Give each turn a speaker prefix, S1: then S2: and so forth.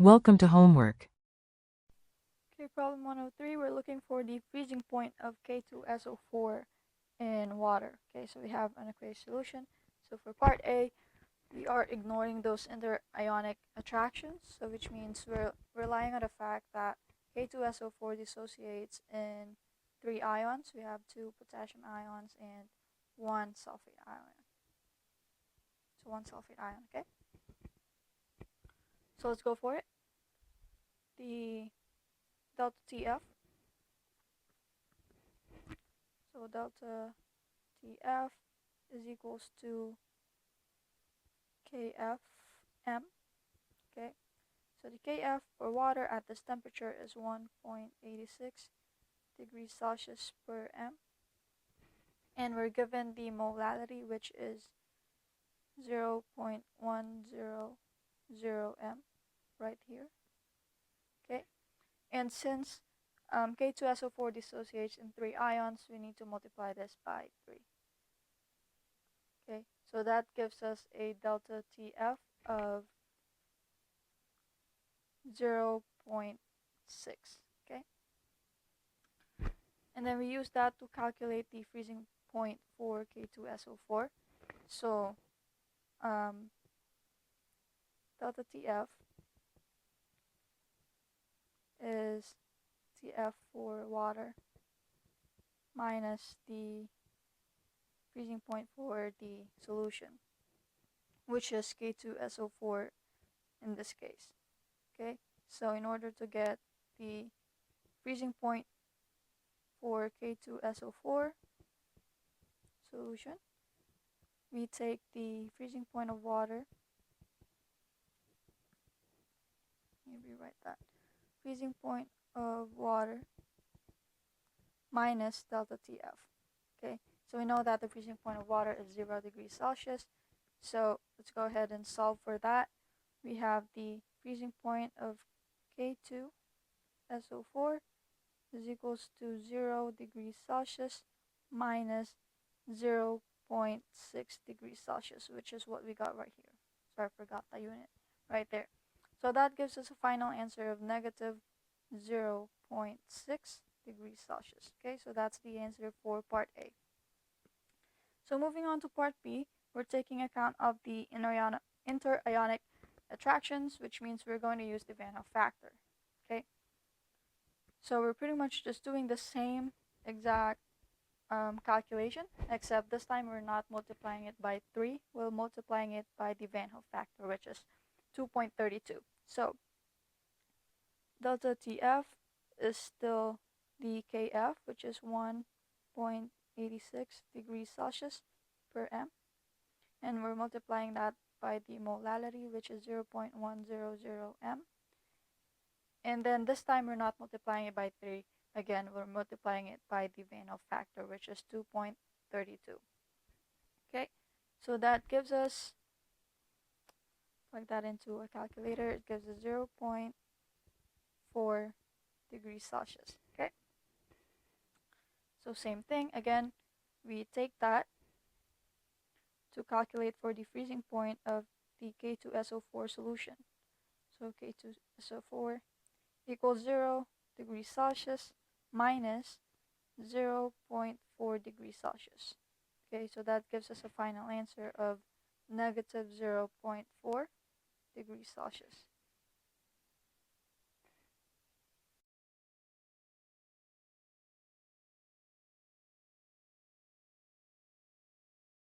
S1: Welcome to homework.
S2: Okay, problem 103, we're looking for the freezing point of K2SO4 in water. Okay, so we have an aqueous solution. So for part A, we are ignoring those interionic attractions, so which means we're relying on the fact that K2SO4 dissociates in 3 ions. We have 2 potassium ions and 1 sulfate ion. So 1 sulfate ion, okay? So let's go for it. The delta TF. So delta TF is equals to KFM. Okay, so the KF for water at this temperature is 1.86 degrees Celsius per m, and we're given the molality, which is 0.100 m right here. Okay, and since K2SO4 dissociates in 3 ions, we need to multiply this by 3. Okay, so that gives us a delta TF of 0.6. Okay, and then we use that to calculate the freezing point for K2SO4. So delta TF is TF for water minus the freezing point for the solution, which is K2SO4 in this case. Okay, so in order to get the freezing point for K2SO4 solution, we take the freezing point of water, let me rewrite that, freezing point of water minus delta TF. Okay, so we know that the freezing point of water is 0 degrees Celsius, so let's go ahead and solve for that. We have the freezing point of K2SO4 is equals to 0 degrees Celsius minus 0.6 degrees Celsius, which is what we got right here. So I forgot that unit right there. So that gives us a final answer of negative 0.6 degrees Celsius. Okay, so that's the answer for part A. So moving on to part B, we're taking account of the interionic attractions, which means we're going to use the Van Hoff factor. Okay, so we're pretty much just doing the same exact calculation, except this time we're not multiplying it by 3, we're multiplying it by the Van Hoff factor, which is 2.32. So delta TF is still the KF, which is 1.86 degrees Celsius per m, and we're multiplying that by the molality, which is 0.100 m. And then this time we're not multiplying it by 3. Again, we're multiplying it by the Van Hoff factor, which is 2.32. Okay, so that gives us, plug that into a calculator, it gives us 0.4 degrees Celsius. Okay, so same thing, again, we take that to calculate for the freezing point of the K2SO4 solution. So K2SO4 equals 0 degrees Celsius minus 0.4 degrees Celsius. Okay, so that gives us a final answer of negative 0.4 degrees Celsius.